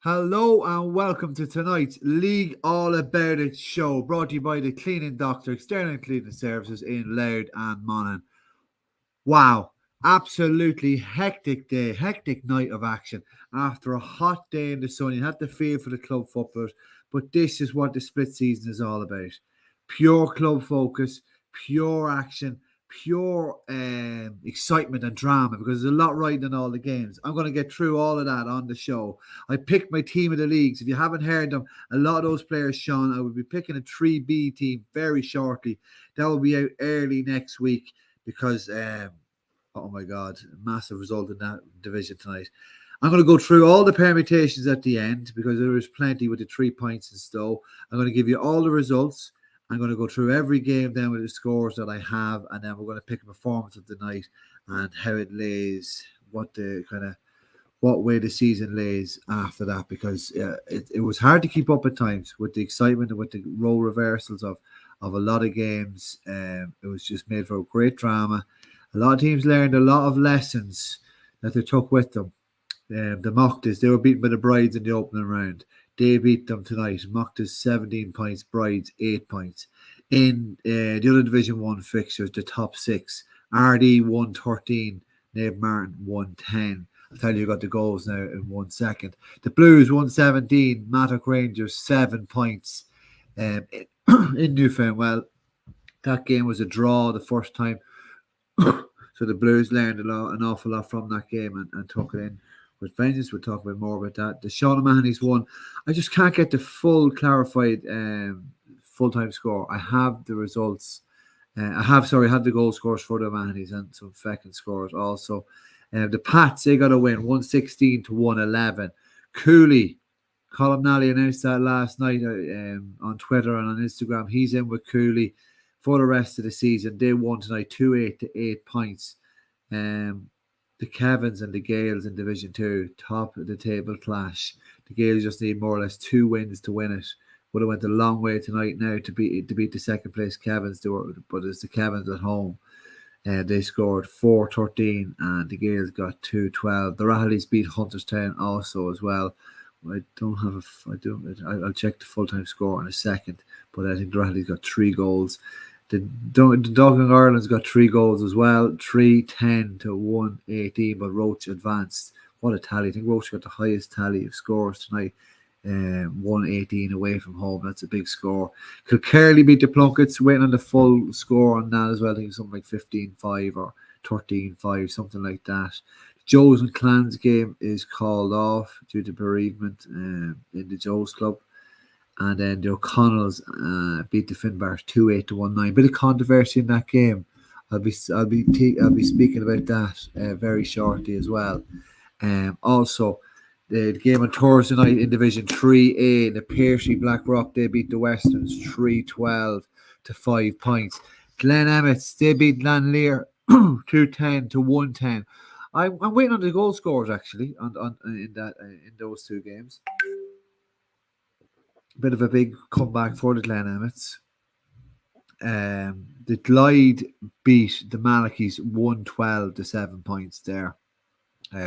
Hello and welcome to tonight's League All About It show, brought to you by the Cleaning Doctor, External Cleaning Services in Loud and Monaghan. Wow, absolutely hectic day, hectic night of action after a hot day in the sun. You had to feel for the club footballers, but this is what the split season is all about. Pure club focus, pure action, pure excitement and drama, because there's a lot riding in all the games. I'm going to get through all of that on the show. I picked my team of the leagues. If you haven't heard them, a lot of those players, Sean, I will be picking a 3B team very shortly. That will be out early next week because, oh my God, massive result in that division tonight. I'm going to go through all the permutations at the end because there is plenty with the 3 points in Stowe. I'm going to give you all the results. I'm going to go through every game then with the scores that I have, and then we're going to pick a performance of the night and how it lays, what way the season lays after that, because it was hard to keep up at times with the excitement and with the role reversals of a lot of games. It was just made for a great drama. A lot of teams learned a lot of lessons that they took with them. The Mocktas, they were beaten by the Brides in the opening round. They beat them tonight. Mocktas 17 points, Brides 8 points. In the other Division 1 fixtures, the top 6, RD 113, Nave Martin 110. I'll tell you got the goals now in 1 second. The Blues 117, Mattock Rangers 7 points in Newfoundland. Well, that game was a draw the first time. So the Blues learned an awful lot from that game and took it in with vengeance. We'll talk about more about that. The Sean O'Mahony's won. I just can't get the full clarified full-time score. I have the results. I have the goal scores for the O'Mahony's and some feckin' scores also. The Pats, they got a win, 116 to 111. Cooley, Colin Nally announced that last night on Twitter and on Instagram. He's in with Cooley for the rest of the season. They won tonight 2-8 to 8 points. The Kevins and the Gales in Division 2, top of the table clash. The Gales just need more or less 2 wins to win it. Would have went a long way tonight now to beat the second place Kevins, but it's the Kevins at home. They scored 4-13 and the Gales got 2-12. The Rattleys beat Hunterstown also as well. I'll check the full-time score in a second, but I think the Rattleys got 3 goals. The Dublin Ireland's got 3 goals as well, 3-10 to 1-18, but Roach advanced. What a tally. I think Roach got the highest tally of scores tonight. 1-18 away from home. That's a big score. Kilkerley beat the Plunkets, waiting on the full score on that as well. I think something like 15-5 or 13-5, something like that. The Joes and Clans game is called off due to bereavement in the Joes club. And then the O'Connells beat the Finbars 2-8 to 1-9. Bit of controversy in that game. I'll be speaking about that very shortly as well. Also, the game on Thursday night in Division 3A, the Piercy Blackrock, they beat the Westerns 3-12 to 5 points. Glen Emmets, they beat Glanlear 2-10 to 110. I'm waiting on the goal scores actually in those 2 games. Bit of a big comeback for the Glen Emmets. The Glide beat the Malachies 112 to 7 points there.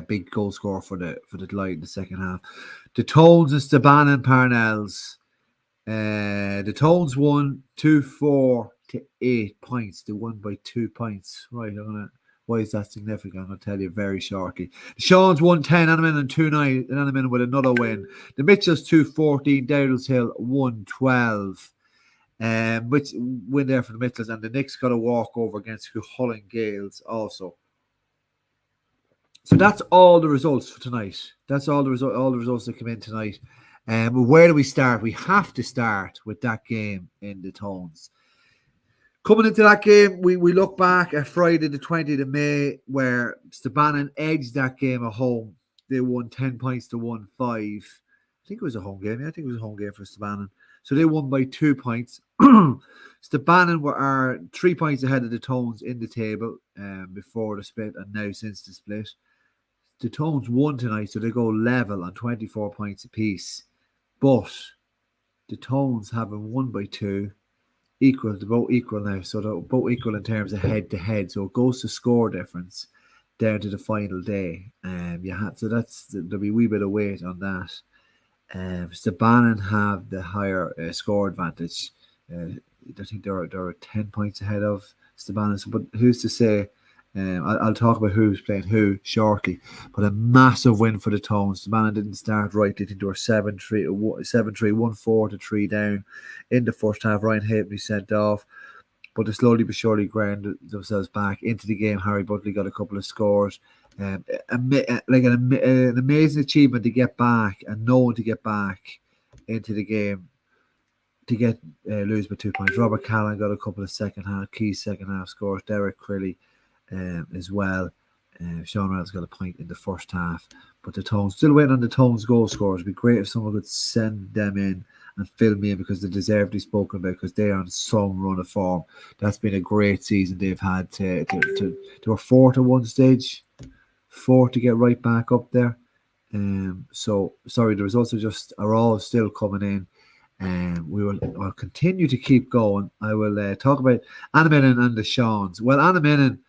Big goal score for the Glide in the second half. The Tones and Staban and Parnells. The Tones won 2-4 to 8 points. They won by 2 points. Right, why is that significant? I'm going to tell you very shortly. The Seans won 10, Annaman and 2-9, and Annaman with another win. The Mitchells 2-14, Dowdall's Hill 1-12. Which win there for the Mitchells, and the Knicks got a walkover against Cuchulainn Gales also. So that's all the results for tonight. That's all the results that come in tonight. Where do we start? We have to start with that game in the Tones. Coming into that game, we look back at Friday the 20th of May, where Stabannon edged that game at home. They won 10 points to 1-5. I think it was a home game. Yeah, I think it was a home game for Stabannon. So they won by 2 points. Stabannon are 3 points ahead of the Tones in the table before the split and now since the split. The Tones won tonight, so they go level on 24 points apiece. But the Tones having won by 2, they're both equal now. So they're both equal in terms of head-to-head. So it goes to score difference down to the final day. There'll be a wee bit of weight on that. Sabanan have the higher score advantage. I think they're 10 points ahead of Sabanan. So, but who's to say? I'll talk about who's playing who shortly. But a massive win for the Tones. Sabanan didn't start right. They think they were 7-3, 7-3, 1-4 to 3 down in the first half. Ryan Halfpenny sent off. But they slowly but surely ground themselves back into the game. Harry Butley got a couple of scores. Like an amazing achievement to get back and no one to get back into the game to get lose by 2 points. Robert Callan got a couple of key second half scores. Derek Crilly as well. Sean Reynolds got a point in the first half. But the Tones still waiting on the Tones goal scorers. It'd be great if someone could send them in and fill me in because they deserve to be spoken about because they are on some run of form. That's been a great season they've had to a 4 to 1 stage. 4 to get right back up there. So sorry, the results are all still coming in. I'll continue to keep going. I will talk about Annaminnan and the Shawns. Well, Annaminnan,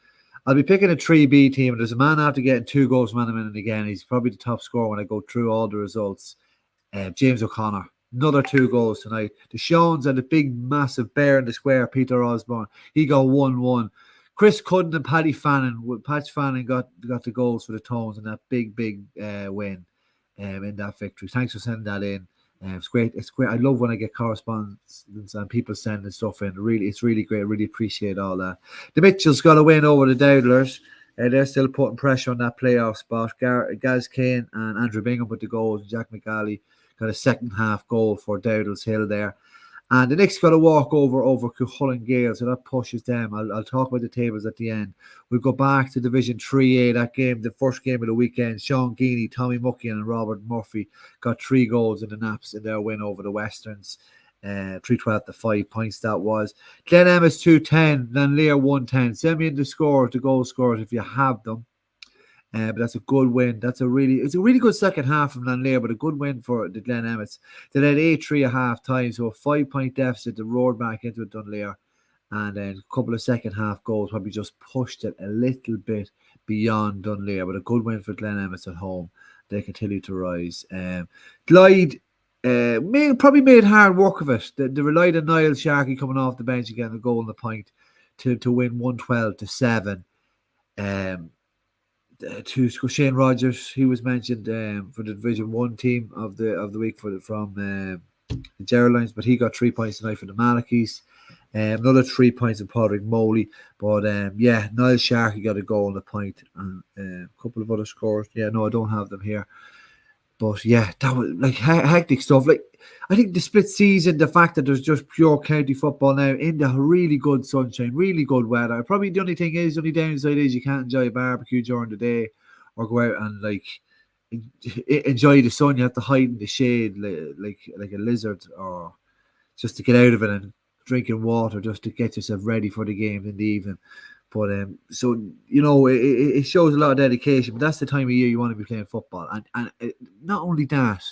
I'll be picking a 3B team, and there's a man after getting 2 goals from Annaminnan again. He's probably the top scorer when I go through all the results. James O'Connor, another 2 goals tonight. The Shawns and the big, massive bear in the square, Peter Osborne. He got 1-1. Chris Cudden and Paddy Fannin. Patch Fannin got the goals for the Tones in that big win in that victory. Thanks for sending that in. It's great. It's great. I love when I get correspondence and people sending stuff in. It's really great. I really appreciate all that. The Mitchells got a win over the Dowdlers. They're still putting pressure on that playoff spot. Gaz Kane and Andrew Bingham put the goals. Jack McGalley got a second half goal for Dowdles Hill there. And the Knicks got a walk over Cuchulainn Gale, so that pushes them. I'll talk about the tables at the end. We'll go back to Division 3A, that game, the first game of the weekend. Sean Geaney, Tommy Muckian and Robert Murphy got 3 goals in the Naps in their win over the Westerns. 3-12 to 5 points that was. Glen Emma's 2-10, Lear 1-10. Send me in the goal scores if you have them. But that's a good win. It's a really good second half from Lanlear, but a good win for the Glen Emmets. They led 8-3 at half time, so a 5-point deficit to roared back into it, Dunleer. And then a couple of second half goals probably just pushed it a little bit beyond Dunleer, but a good win for Glen Emmets at home. They continue to rise. Glyde probably made hard work of it. They relied on Niall Sharkey coming off the bench and getting a goal in the point to win 112 to 7. To Shane Rogers, he was mentioned for the Division 1 team of the week from the Geraldines, but he got 3 points tonight for the Malachis. Another 3 points in Padraig Moley, but Niall Sharkey got a goal and a point, and a couple of other scores. I don't have them here. But that was like hectic stuff. Like, I think the split season, the fact that there's just pure county football now in the really good sunshine, really good weather. Probably the only downside is you can't enjoy a barbecue during the day or go out and like enjoy the sun. You have to hide in the shade like a lizard, or just to get out of it and drinking water just to get yourself ready for the game in the evening. But so it shows a lot of dedication. But that's the time of year you want to be playing football, and not only that,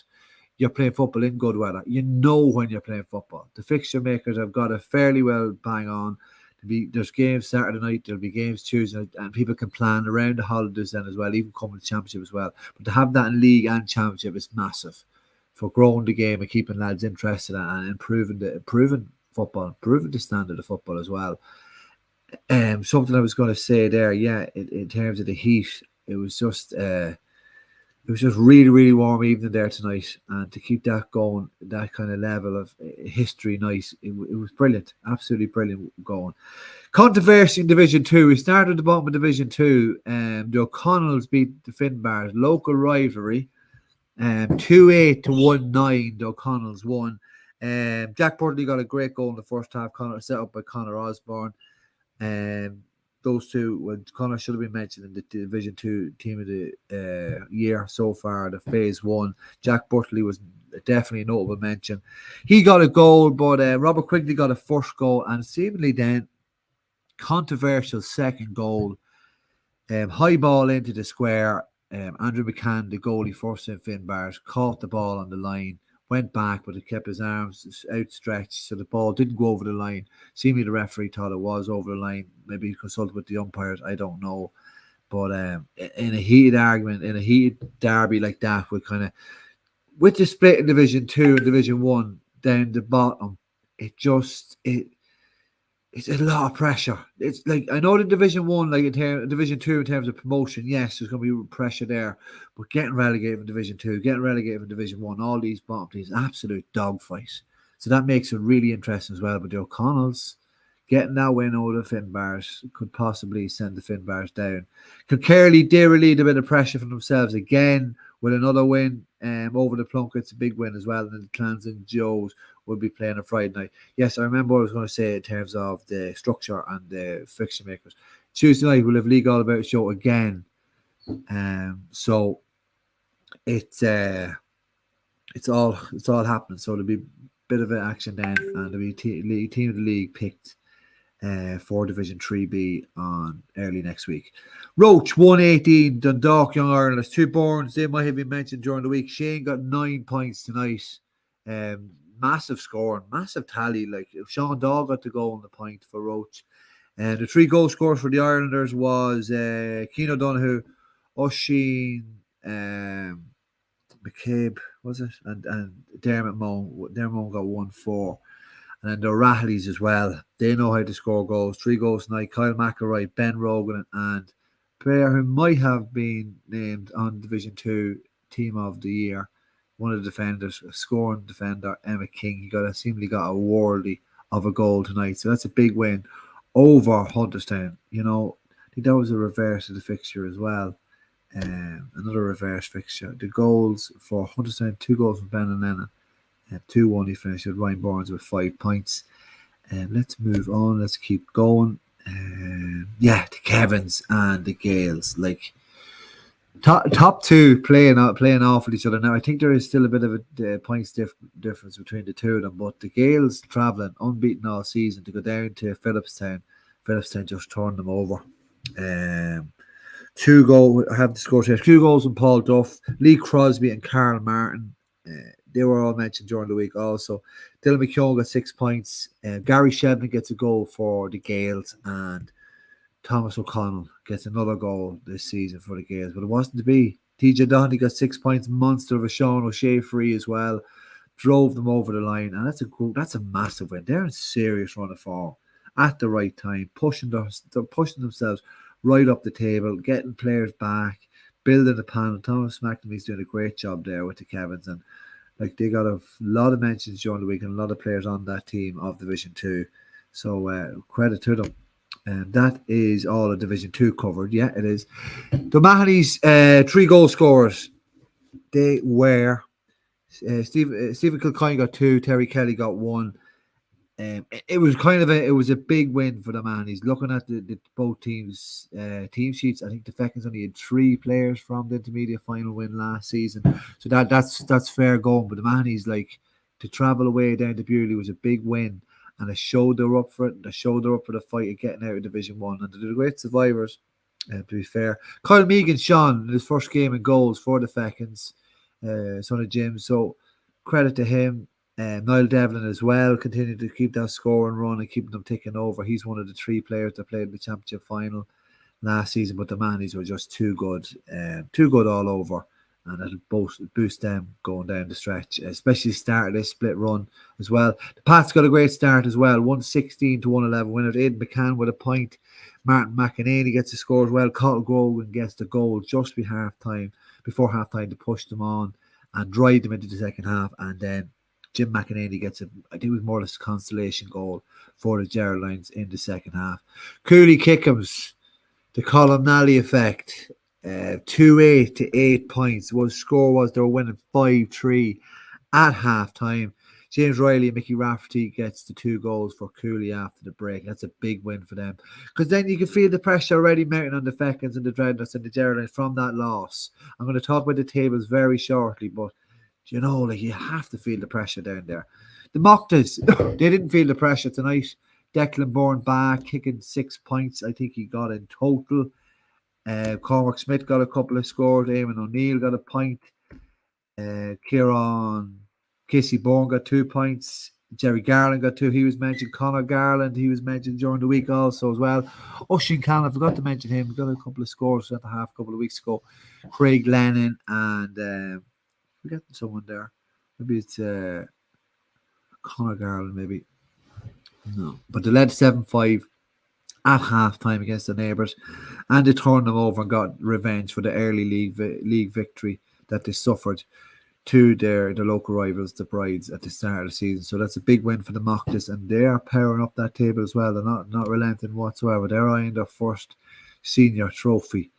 you're playing football in good weather. You know when you're playing football. The fixture makers have got it fairly well bang on. There's games Saturday night. There'll be games Tuesday night, and people can plan around the holidays then as well, even coming to championship as well. But to have that in league and championship is massive for growing the game and keeping lads interested and improving football, improving the standard of football as well. Something I was going to say there, in terms of the heat, it was just really, really warm evening there tonight, and to keep that going, that kind of level of history, nice, it was brilliant, absolutely brilliant going. Controversy in Division 2. We started at the bottom of Division 2. The O'Connells beat the Finbars, local rivalry, 2-8 to 1-9. The O'Connells won. Jack Burtley got a great goal in the first half, set up by Conor Osborne. Those two, Connor should have been mentioned in the Division 2 team of the year so far, the phase 1. Jack Burtley was definitely a notable mention. He got a goal, but Robert Quigley got a first goal, and seemingly then controversial second goal. High ball into the square. Andrew McCann, the goalie, first in Finbars, caught the ball on the line, went back, but it kept his arms outstretched, so the ball didn't go over the line. Seemingly the referee thought it was over the line. Maybe he consulted with the umpires, I don't know. But in a heated argument, in a heated derby like that, with kind of with the split in Division 2 and Division 1 down the bottom, it's a lot of pressure. It's like, I know the Division 1, like Division 2 in terms of promotion, yes, there's going to be pressure there, but getting relegated from Division 2, getting relegated from Division 1, all these bottom teams, absolute dogfight. So that makes it really interesting as well. But the O'Connells getting that win over the Finbars could possibly send the Finbars down. Kilkerley, they relieved a bit of pressure from themselves again with another win over the Plunkets, a big win as well. And the Clans and Joes will be playing on Friday night. Yes, I remember what I was going to say in terms of the structure and the fixture makers. Tuesday night we'll have League All About show again. So it's all happening. So there'll be a bit of action then, and there'll be team of the league picked for Division 3B on early next week. Roach 118, Dundalk Young Ireland. There's 2 Burns. They might have been mentioned during the week. Shane got 9 points tonight. Massive scoring, massive tally. Like, Sean Daw got the goal on the point for Roach. And the 3 goal scorers for the Islanders was Keane O'Donoghue, Oisin, McCabe, was it? And Dermot Moan. Dermot Moan got 1-4. And then the O'Rahleys as well. They know how to score goals. 3 goals tonight. Kyle McElroy, Ben Rogan, and a player who might have been named on Division 2 Team of the Year. One of the defenders, a scoring defender, Emma King. He seemingly got a worldly of a goal tonight. So that's a big win over Hunterstown. You know, I think that was a reverse of the fixture as well. Another reverse fixture. The goals for Hunterstown, 2 goals from Ben and Lennon. 2-1 he finished with Ryan Barnes with 5 points. Let's move on. Let's keep going. The Kevins and the Gales. Like, top 2 playing off with each other now. I think there is still a bit of a points difference between the 2 of them, but the Gales travelling unbeaten all season to go down to Phillipstown. Phillipstown just turned them over. 2 goals. I have the score here. 2 goals from Paul Duff, Lee Crosby, and Carl Martin. They were all mentioned during the week also. Dylan McKeown got 6 points. Gary Shevlin gets a goal for the Gales, and Thomas O'Connell gets another goal this season for the Gales. But it wasn't to be. TJ Doherty got 6 points. Monster of a Sean O'Shea free as well. Drove them over the line, and that's a massive win. They're in serious run of form at the right time, pushing themselves right up the table, getting players back, building the panel. Thomas McNamee's doing a great job there with the Kevins, and like, they got a lot of mentions during the week and a lot of players on that team of Division 2. So credit to them. And that is all of Division 2 covered. Yeah, it is. The Mahoney's 3 goal scorers. They were Stephen Kilcoyne got 2, Terry Kelly got 1. It was a big win for the Mahoney's. Looking at the both teams' team sheets, I think the Feckins only had 3 players from the intermediate final win last season, so that's fair going. But the Mahoney's, like, to travel away down to Bewley was a big win, and it showed they were up for it. They showed they were up for the fight of getting out of Division 1, and they're the great survivors. To be fair, Kyle Megan, Sean, in his first game in goals for the Feckins, son of Jim. So credit to him. Niall Devlin as well continued to keep that score and run and keeping them ticking over. He's one of the 3 players that played in the championship final last season, but the Mannies were just too good all over, and it'll boost them going down the stretch, especially starting this split run as well. The Pats got a great start as well, 116 to 111 winner. Aidan McCann with a point. Martin McEnany gets a score as well. Cottle Grogan gets the goal just before half time to push them on and drive them into the second half, and then Jim McEnany gets I think it was more or less a consolation goal for the Geraldines in the second half. Cooley Kickham's, the Columnally effect, 2-8 to 8 points. The score was they were winning 5-3 at half time. James Riley and Mickey Rafferty gets the 2 goals for Cooley after the break. That's a big win for them, because then you can feel the pressure already mounting on the Feckins and the Dreadnoughts and the Geraldines from that loss. I'm going to talk about the tables very shortly, but you know, like, you have to feel the pressure down there. The Mocktas, they didn't feel the pressure tonight. Declan Bourne back, kicking 6 points, I think he got in total. Cormac Smith got a couple of scores. Eamon O'Neill got a point. Kieran Casey Bourne got 2 points. Jerry Garland got 2. He was mentioned. Conor Garland, he was mentioned during the week also as well. Oisin Cannon, I forgot to mention him. He got a couple of scores at the half a couple of weeks ago. Craig Lennon and We're getting someone there. Maybe it's Conor Garland, maybe. No. But they led 7-5 at half time against the neighbours, and they turned them over and got revenge for the early league victory that they suffered to their local rivals, the Brides, at the start of the season. So that's a big win for the Mocktas, and they are powering up that table as well. They're not relenting whatsoever. They're eyeing their first senior trophy,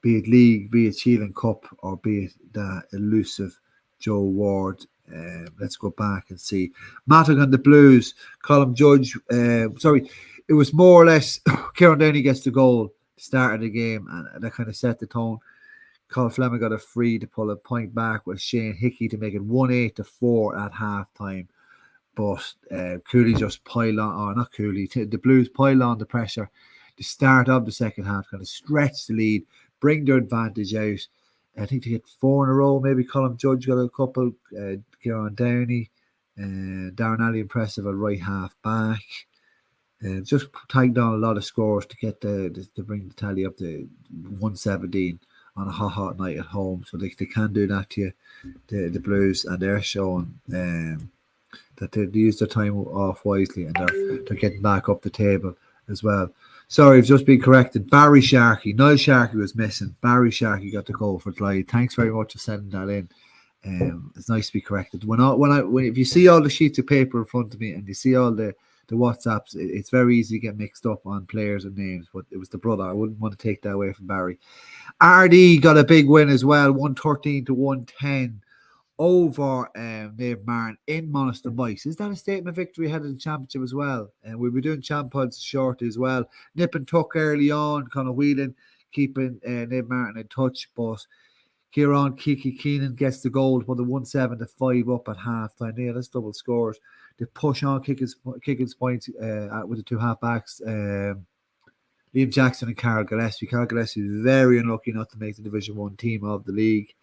be it league, be it Shield and Cup, or be it the elusive Joe Ward. Let's go back and see. Mattock the Blues, Colm Judge. It was more or less Kieran Downey gets the goal to start of the game, and that kind of set the tone. Colin Fleming got a free to pull a point back with Shane Hickey to make it 1-8-4 at half time. But Cooley just piled on, or not Cooley, the Blues piled on the pressure. The start of the second half kind of stretch the lead, bring their advantage out. I think they hit 4 in a row. Maybe Colm Judge got a couple. Kieran Downey, Darren Alley impressive at right half back. Just tagged on a lot of scores to get to bring the tally up to 117 on a hot night at home. So they can do that to you, the Blues, and they're showing that they use their time off wisely, and they're getting back up the table as well. Sorry, I've just been corrected. Barry Sharkey. Niall Sharkey was missing. Barry Sharkey got the goal for Clyde. Thanks very much for sending that in. It's nice to be corrected. When if you see all the sheets of paper in front of me and you see all the WhatsApps, it's very easy to get mixed up on players and names, but it was the brother. I wouldn't want to take that away from Barry. RD got a big win as well, 113-110 over Naomh Marin in Monaster Mice. Is that a statement victory ahead of the championship as well? And we'll be doing champ pods short as well. Nip and tuck early on, kind of wheeling, keeping Naomh Marin in touch, but Kieran Kiki Keenan gets the goal to put the 1-7-5 up at half time. Yeah, that's double scores. They push on Kickin's points with the two half-backs, Liam Jackson and Carl Gillespie. Carl Gillespie is very unlucky not to make the Division 1 team of the league.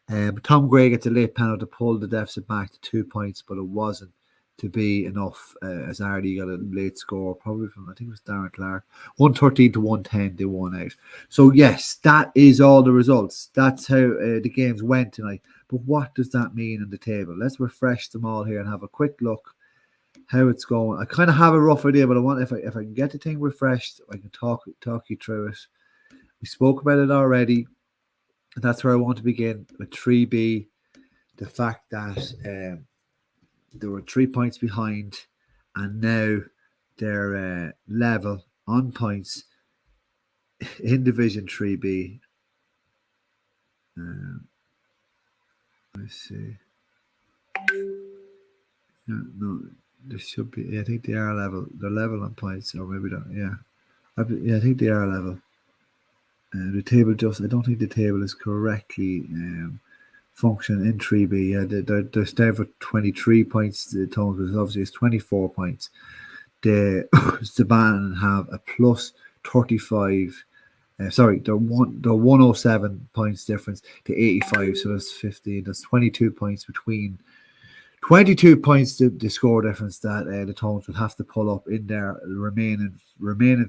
But Tom Gray gets a late penalty to pull the deficit back to 2 points, but it wasn't to be enough as Ardee got a late score, probably from, I think it was Darren Clark. 113-110, they won out. So yes, that is all the results. That's how the games went tonight. But what does that mean on the table? Let's refresh them all here and have a quick look how it's going. I kind of have a rough idea, but I want if I can get the thing refreshed, I can talk you through it. We spoke about it already. That's where I want to begin with 3B. The fact that they were 3 points behind, and now they're level on points in Division 3B. Let's see. No, they should be. Yeah, I think they are level. They're level on points, or maybe not. Yeah, I think they are level. The table I don't think the table is correctly functioning in 3B. Yeah, they're staying for 23 points. The total because obviously it's 24 points. The Staban have a plus 35. They're 107 points difference to 85, so that's 15. That's 22 points between 22 points the score difference that the Tones will have to pull up in their remaining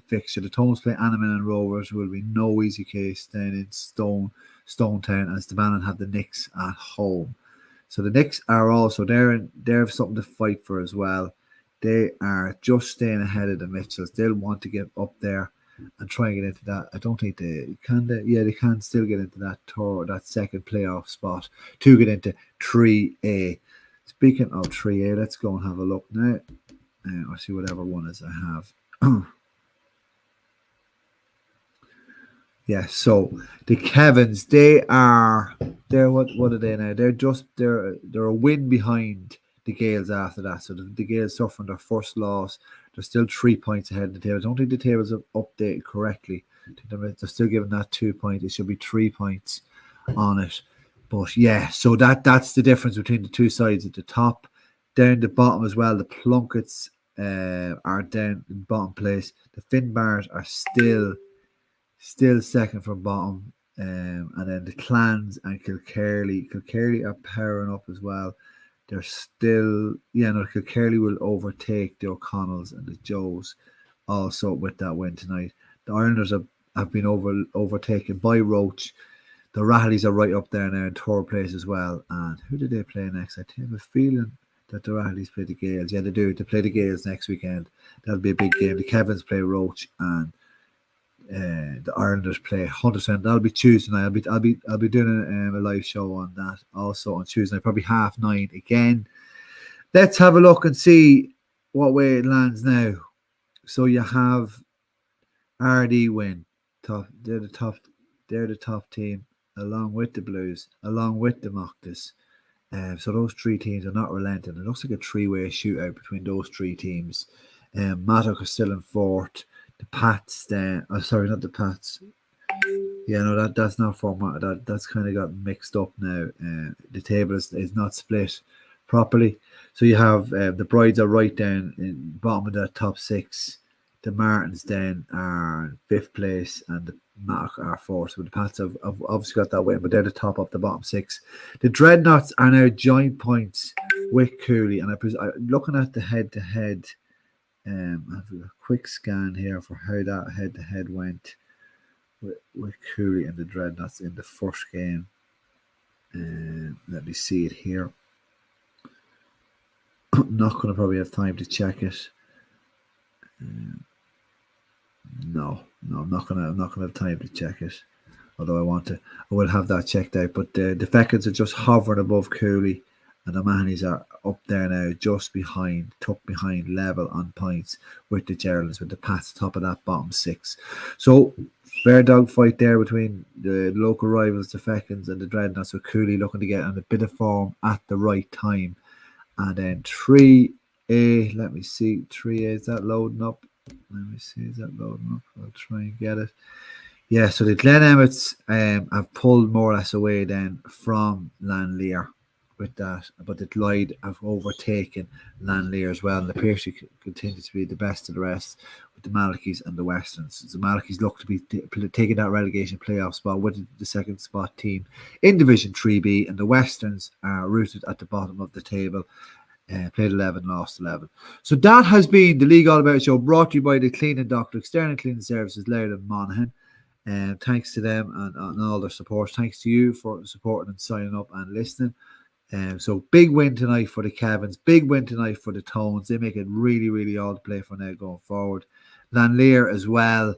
fixture. The Tones play Animan and Rovers, will be no easy case then in Stonetown, as the Bannon have the Knicks at home. So the Knicks are also they have something to fight for as well. They are just staying ahead of the Mitchells. They'll want to get up there and try and get into that. I don't think they can. They can still get into that second playoff spot to get into 3A. Speaking of 3A, let's go and have a look now. I'll see whatever one is I have. Yeah, so the Kevins, they're what are they now? They're a win behind the Gales after that. So the Gales suffering their first loss. They're still 3 points ahead of the table. I don't think the tables are updated correctly. They're still giving that 2 points. It should be 3 points on it. But yeah, so that's the difference between the two sides at the top. Down the bottom as well, the Plunkets are down in bottom place. The Finbars are still second from bottom. And then the Clans and Kilkerley are powering up as well. They're still, Kilkerley will overtake the O'Connells and the Joes also with that win tonight. The Islanders have been overtaken by Roach. The Rattleys are right up there now in third place as well. And who did they play next? I have a feeling that the Rattleys play the Gales. Yeah, they do. They play the Gales next weekend. That'll be a big game. The Kevins play Roach, and the Irelanders play Hunterstown. That'll be Tuesday night. I'll be doing a live show on that also on Tuesday night, probably 9:30 again. Let's have a look and see what way it lands now. So you have RD win. They're the top team, along with the Blues, along with the Moctus. So those three teams are not relenting. It looks like a three-way shootout between those three teams. Mattock is still in fourth. The Pats then, sorry, not the Pats. Yeah, no, that's not format. That's kind of got mixed up now. The table is not split properly. So you have the Brides are right down in bottom of the top six. The Martins then are in fifth place, and the Mattock are fourth. So the Pats have obviously got that win, but they're the top of the bottom six. The Dreadnoughts are now joint points with Cooley, and I'm looking at the head-to-head. I have a quick scan here for how that head-to-head went with Cooley and the Dreadnoughts in the first game. Let me see it here. I'm not going to probably have time to check it. No, I'm not gonna have time to check it. Although I want to, I will have that checked out. But the Feckins are just hovering above Cooley, and the Mahanys are up there now, just tucked behind level on points with the Geraldines, with the Pats top of that bottom six. So fair dogfight there between the local rivals, the Feckins and the Dreadnoughts, with Cooley looking to get on a bit of form at the right time. And then 3A, let me see, 3A, is that loading up? Let me see, is that loading up? I'll try and get it. Yeah, so the Glen Emmets have pulled more or less away then from Lanlear with that, but the Clyde have overtaken Lanlear as well, and the Piercy continues to be the best of the rest with the Malachys and the Westerns. So the Malachys look to be taking that relegation playoff spot with the second spot team in Division 3B, and the Westerns are rooted at the bottom of the table. Played 11, lost 11. So that has been the League All About Show, brought to you by the Cleaning Doctor, External Cleaning Services, Laird and Monaghan. Thanks to them and all their support. Thanks to you for supporting and signing up and listening. So big win tonight for the Kevins, big win tonight for the Tones. They make it really, really all to play for now going forward. Lanlear as well.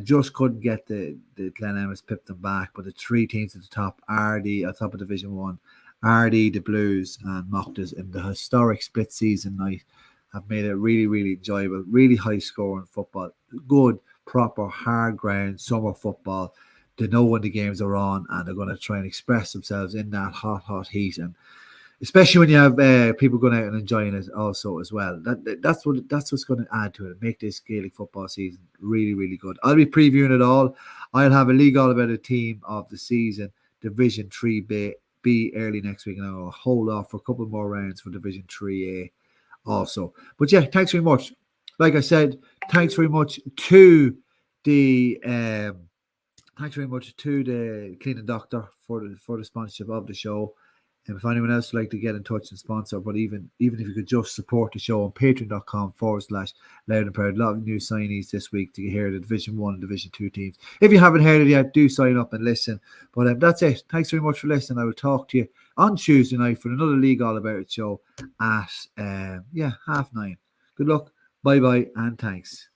Just couldn't get the Glen Emmets, pipped them back, but the three teams at the top, RD at top of Division 1, RD, the Blues and Moctus in the historic split season night have made it really, really enjoyable, really high scoring football, good, proper, hard ground, summer football. They know when the games are on, and they're going to try and express themselves in that hot heat, and especially when you have people going out and enjoying it also as well. That's what's going to add to it, make this Gaelic football season really, really good. I'll be previewing it all. I'll have a League All About It team of the season, Division 3B early next week, and I'll hold off for a couple more rounds for Division 3A also. But yeah, thanks very much. Like I said, thanks very much to the Cleaning Doctor for the sponsorship of the show. And if anyone else would like to get in touch and sponsor, but even if you could just support the show on patreon.com/Loud and Proud. A lot of new signees this week to hear the Division 1 and Division 2 teams. If you haven't heard it yet, do sign up and listen. But that's it. Thanks very much for listening. I will talk to you on Tuesday night for another League All About It show at 9:30. Good luck. Bye-bye and thanks.